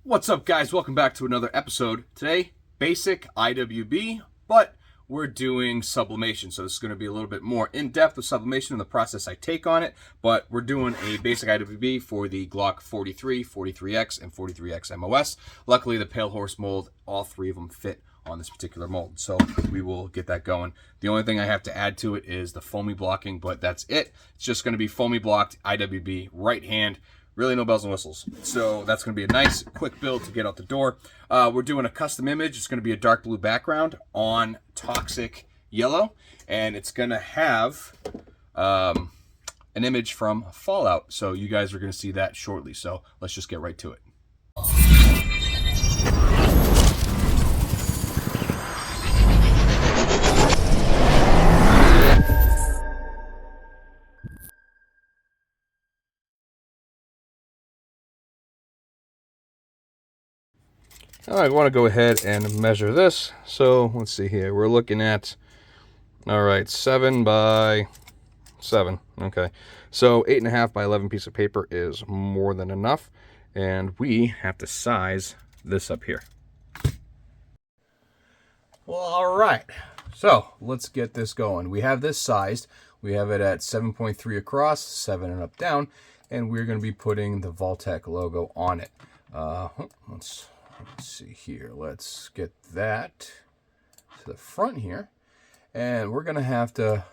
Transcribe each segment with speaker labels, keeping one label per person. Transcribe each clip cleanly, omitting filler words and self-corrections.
Speaker 1: What's up, guys? Welcome back to another episode. Today, basic IWB, but we're doing sublimation. So this is going to be a little bit more in-depth with sublimation and the process I take on it, but we're doing a basic IWB for the Glock 43, 43X, and 43X MOS. Luckily, the PALEHORSE mold, all three of them fit on this particular mold, so we will get that going. The only thing I have to add to it is the foamy blocking, but that's it. It's just going to be foamy blocked IWB, right hand. Really no bells and whistles. So that's going to be a nice, quick build to get out the door. We're doing a custom image. It's going to be a dark blue background on toxic yellow. And it's going to have an image from Fallout. So you guys are going to see that shortly. So let's just get right to it. All right, I want to go ahead and measure this. So let's see here. We're looking at, all right, 7 by 7. Okay, so 8.5 by 11 piece of paper is more than enough, and we have to size this up here. Well, all right. So let's get this going. We have this sized. We have it at 7.3 across, 7 and up down, and we're going to be putting the FalTac logo on it. Let's see here. Let's get that to the front here. And we're going to have to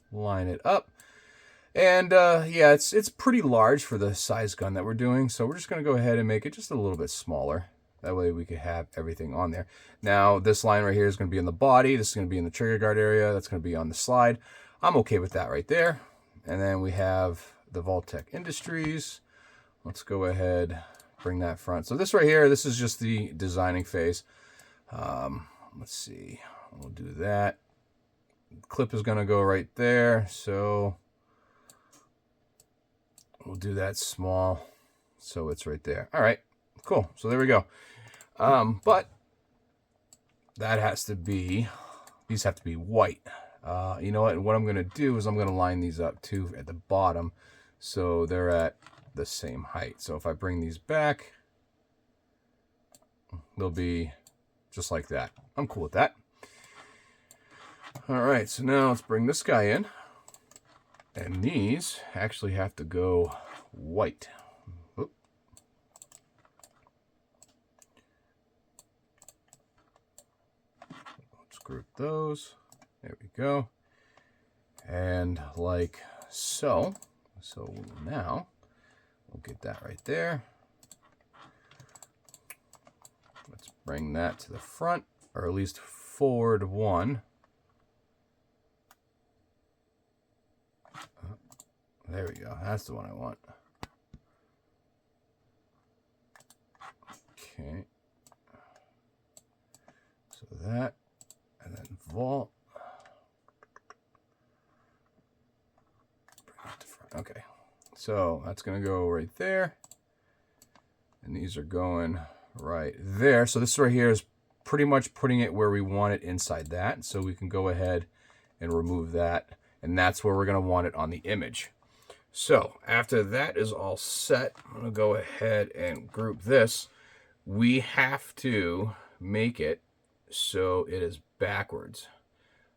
Speaker 1: line it up. And yeah, it's pretty large for the size gun that we're doing. So we're just going to go ahead and make it just a little bit smaller. That way we could have everything on there. Now, this line right here is going to be in the body. This is going to be in the trigger guard area. That's going to be on the slide. I'm okay with that right there. And then we have the FalTac Industries. Let's go ahead, bring that front. So this right here, this is just the designing phase. Let's see, we'll do that. Clip is going to go right there, so we'll do that small, so it's right there. All right, cool. So there we go. But that has to be, these have to be white. You know what? And what I'm going to do is I'm going to line these up too at the bottom, so they're at the same height. So if I bring these back, they'll be just like that. I'm cool with that. All right, so now let's bring this guy in. And these actually have to go white. Oop. Let's group those. There we go. And like so. So now we'll get that right there. Let's bring that to the front, or at least forward one. There we go. That's the one I want. Okay. So that, and then vault. Bring that to front. Okay. So that's going to go right there. And these are going right there. So this right here is pretty much putting it where we want it inside that. So we can go ahead and remove that. And that's where we're going to want it on the image. So after that is all set, I'm going to go ahead and group this. We have to make it so it is backwards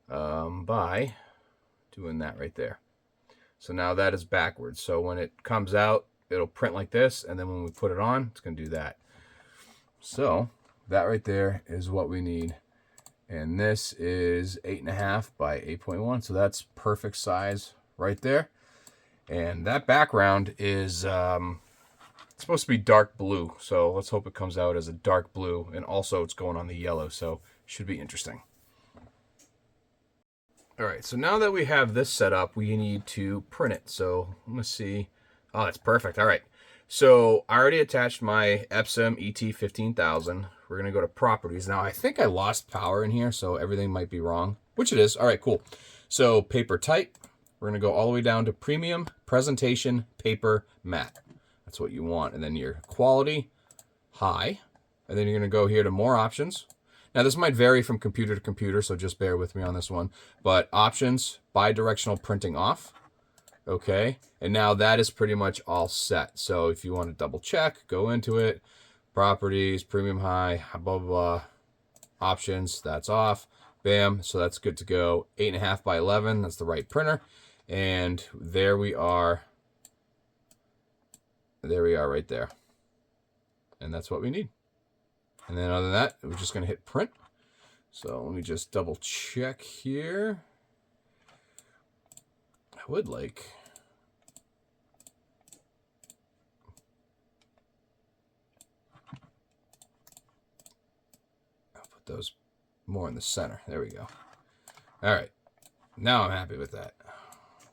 Speaker 1: by doing that right there. So now that is backwards. So when it comes out, it'll print like this. And then when we put it on, it's going to do that. So that right there is what we need. And this is 8.5 by 8.1. So that's perfect size right there. And that background is supposed to be dark blue. So let's hope it comes out as a dark blue. And also it's going on the yellow. So it should be interesting. All right, so now that we have this set up, we need to print it. So let's see. Oh, that's perfect. All right. So I already attached my Epson ET15000. We're going to go to properties. Now, I think I lost power in here, so everything might be wrong, which it is. All right, cool. So paper type, we're going to go all the way down to premium, presentation, paper, matte. That's what you want. And then your quality, high. And then you're going to go here to more options. Now, this might vary from computer to computer, so just bear with me on this one. But options, bidirectional printing off. Okay, and now that is pretty much all set. So if you want to double check, go into it, properties, premium high, blah, blah, blah. Options, that's off. Bam, so that's good to go. 8.5 by 11, that's the right printer. And there we are. There we are right there. And that's what we need. And then other than that, we're just gonna hit print. So let me just double check here. I would like, I'll put those more in the center. There we go. All right, now I'm happy with that.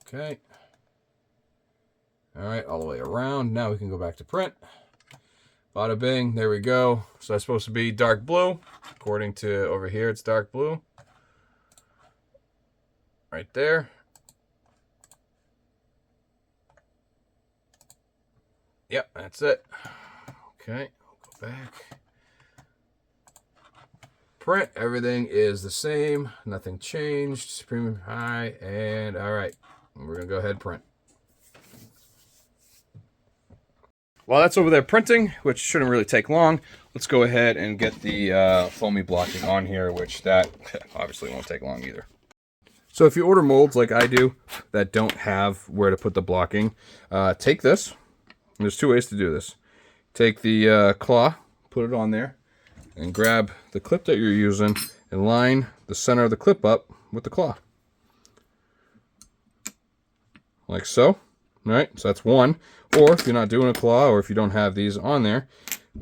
Speaker 1: Okay. All right, all the way around. Now we can go back to print. Bada bing, there we go. So that's supposed to be dark blue. According to over here, it's dark blue. Right there. Yep, that's it. Okay, we'll go back. Print, everything is the same. Nothing changed. Premium high, and all right. We're gonna go ahead and print. While that's over there printing, which shouldn't really take long, let's go ahead and get the foamy blocking on here, which that obviously won't take long either. So if you order molds like I do that don't have where to put the blocking, take this. There's two ways to do this. Take the claw, put it on there, and grab the clip that you're using and line the center of the clip up with the claw. Like so. All right, so that's one. Or if you're not doing a claw, or if you don't have these on there,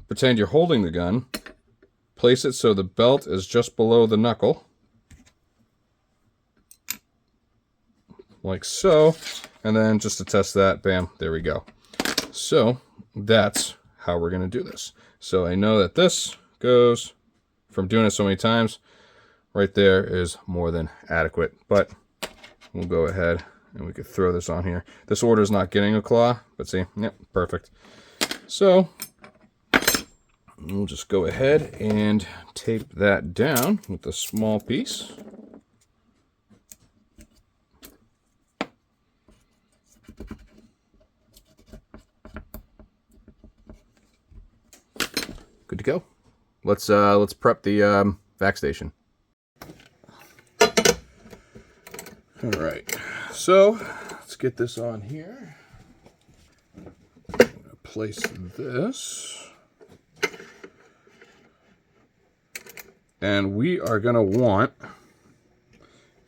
Speaker 1: pretend you're holding the gun. Place it so the belt is just below the knuckle. Like so. And then just to test that, bam, there we go. So that's how we're going to do this. So I know that this goes, from doing it so many times, right there is more than adequate. But we'll go ahead and we could throw this on here. This order is not getting a claw, but see, yep, perfect. So we'll just go ahead and tape that down with a small piece. Good to go. Let's prep the vac station. All right. So let's get this on here. I'm going to place this. And we are going to want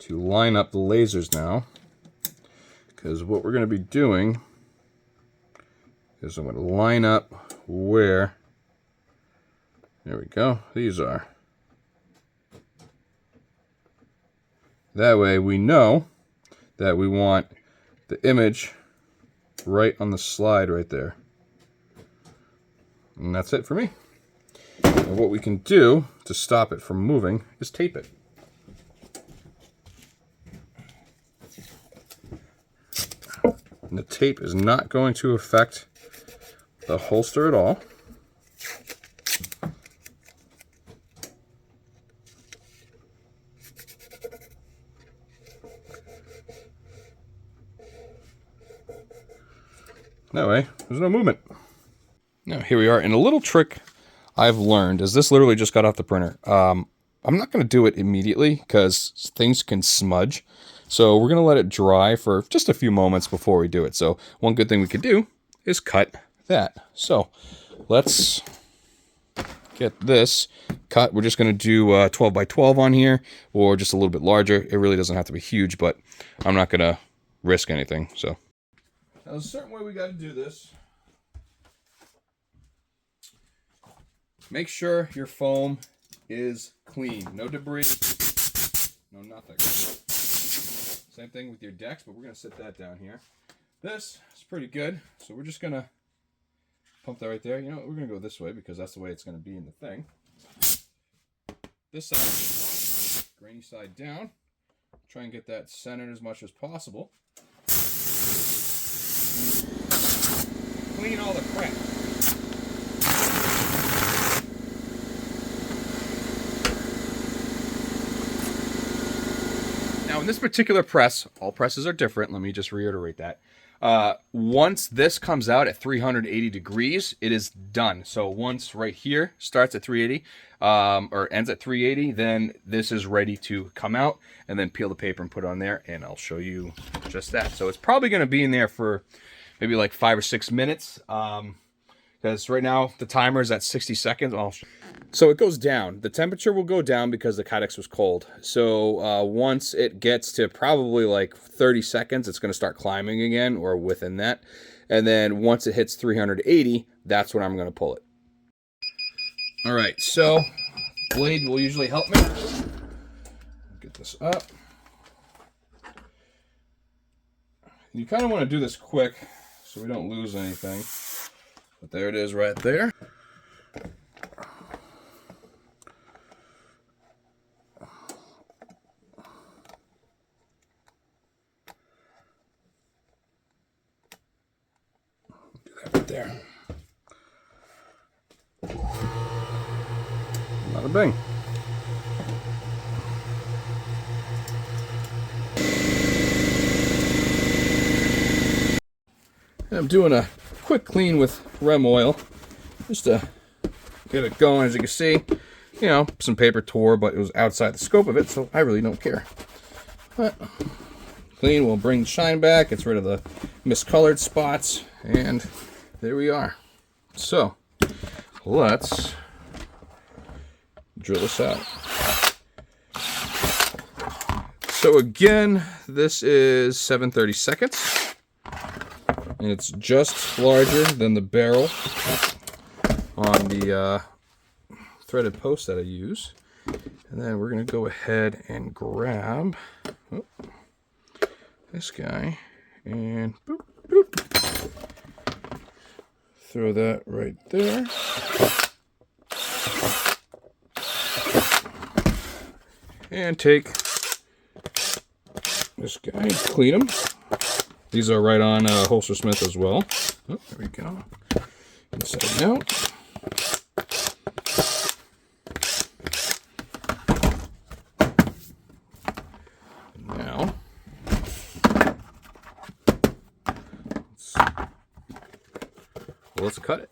Speaker 1: to line up the lasers now. Because what we're going to be doing is I'm going to line up where, there we go, these are. That way we know that we want the image right on the slide right there. And that's it for me. And what we can do to stop it from moving is tape it. And the tape is not going to affect the holster at all. That way, there's no movement. Now, here we are. And a little trick I've learned is this literally just got off the printer. I'm not going to do it immediately because things can smudge. So we're going to let it dry for just a few moments before we do it. So one good thing we could do is cut that. So let's get this cut. We're just going to do 12 by 12 on here, or just a little bit larger. It really doesn't have to be huge, but I'm not going to risk anything. So now, there's a certain way we got to do this. Make sure your foam is clean. No debris, no nothing. Same thing with your decks, but we're going to sit that down here. This is pretty good, so we're just going to pump that right there. You know what, we're going to go this way because that's the way it's going to be in the thing. This side, grainy side down. Try and get that centered as much as possible. Clean all the crap. Now in this particular press, all presses are different. Let me just reiterate that. Once this comes out at 380 degrees, it is done. So once right here starts at 380, or ends at 380, then this is ready to come out, and then peel the paper and put it on there, and I'll show you just that. So it's probably going to be in there for maybe like 5 or 6 minutes, because right now the timer is at 60 seconds. So it goes down. The temperature will go down because the Kydex was cold. So once it gets to probably like 30 seconds, it's going to start climbing again, or within that. And then once it hits 380, that's when I'm going to pull it. All right, so blade will usually help me. Get this up. You kind of want to do this quick so we don't lose anything. But there it is right there. Do that right there. Bada bing. I'm doing a quick clean with Rem oil just to get it going. As you can see, you know, some paper tore, but it was outside the scope of it, so I really don't care. But clean will bring the shine back, gets rid of the miscolored spots, and there we are. So let's drill this out. So again, this is 7/32, and it's just larger than the barrel on the threaded post that I use. And then we're going to go ahead and grab this guy and boop, boop, throw that right there. And take this guy, clean them. These are right on Holster Smith as well. Oh, there we go. Inside and out. Now, let's cut it.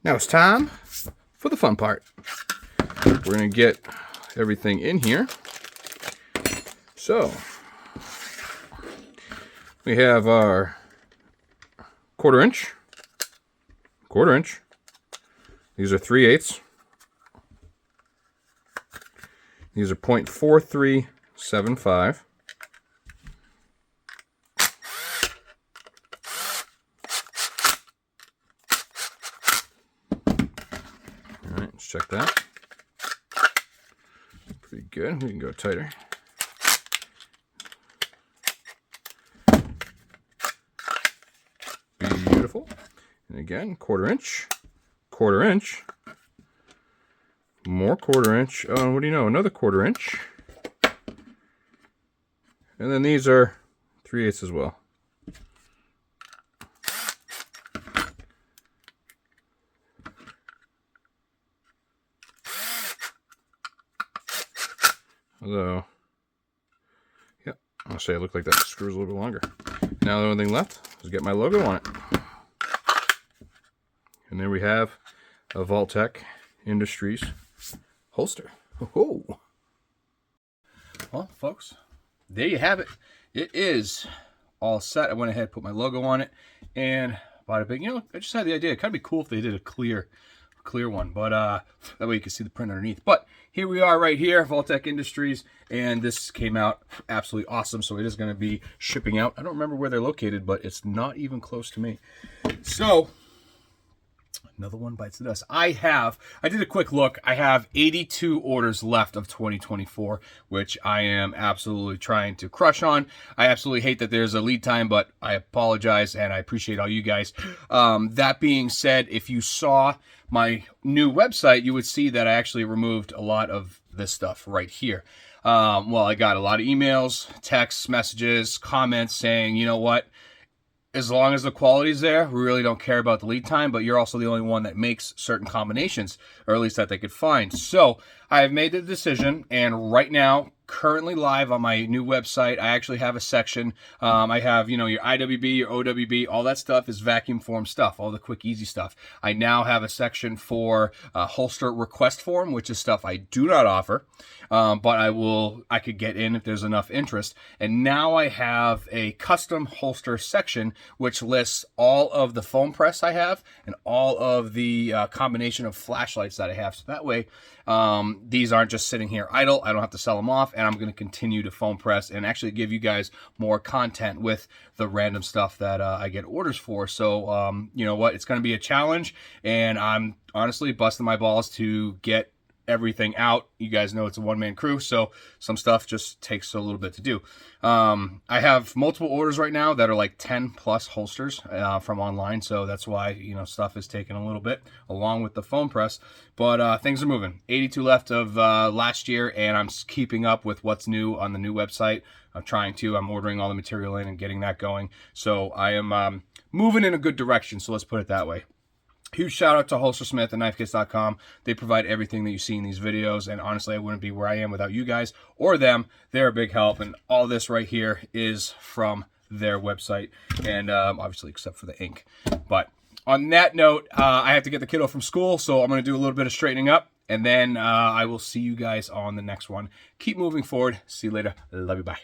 Speaker 1: Now it's time for the fun part. We're going to get everything in here. So, we have our quarter inch. These are 3/8. These are .4375. Let's check that. Pretty good. We can go tighter. Beautiful. And again, 1/4 inch, 1/4 inch, more 1/4 inch. Oh, what do you know? Another 1/4 inch. And then these are 3/8 as well. Although, yeah, I'll say it looked like that screws a little bit longer. Now the only thing left is get my logo on it. And there we have a FalTac Industries holster. Oh. Well, folks, there you have it. It is all set. I went ahead and put my logo on it, and bada bing. You know, I just had the idea. It'd kind of be cool if they did a clear one, but that way you can see the print underneath. But here we are right here, FalTac Industries, and this came out absolutely awesome. So it is going to be shipping out. I don't remember where they're located, but it's not even close to me. So another one bites the dust. I did a quick look. I have 82 orders left of 2024, which I am absolutely trying to crush on. I absolutely hate that there's a lead time, but I apologize and I appreciate all you guys. That being said, if you saw my new website, you would see that I actually removed a lot of this stuff right here. Well, I got a lot of emails, texts, messages, comments saying, you know what? As long as the quality's there, we really don't care about the lead time, but you're also the only one that makes certain combinations, or at least that they could find. So I have made the decision, and right now, currently live on my new website, I actually have a section. I have, you know, your IWB, your OWB, all that stuff is vacuum form stuff, all the quick, easy stuff. I now have a section for holster request form, which is stuff I do not offer, but I could get in if there's enough interest. And now I have a custom holster section, which lists all of the foam press I have and all of the combination of flashlights that I have. So that way, these aren't just sitting here idle. I don't have to sell them off, and I'm going to continue to foam press and actually give you guys more content with the random stuff that I get orders for. So, you know what? It's going to be a challenge, and I'm honestly busting my balls to get everything out. You guys know it's a one-man crew, so some stuff just takes a little bit to do. I have multiple orders right now that are like 10 plus holsters from online, so that's why, you know, stuff is taking a little bit along with the foam press, but things are moving. 82 left of last year, and I'm keeping up with what's new on the new website. I'm ordering all the material in and getting that going, so I am moving in a good direction, so let's put it that way. Huge shout out to Holstersmith and KnifeKits.com. They provide everything that you see in these videos, and honestly, I wouldn't be where I am without you guys or them. They're a big help, and all this right here is from their website, and obviously except for the ink. But on that note, I have to get the kiddo from school, so I'm going to do a little bit of straightening up, and then I will see you guys on the next one. Keep moving forward. See you later. Love you. Bye.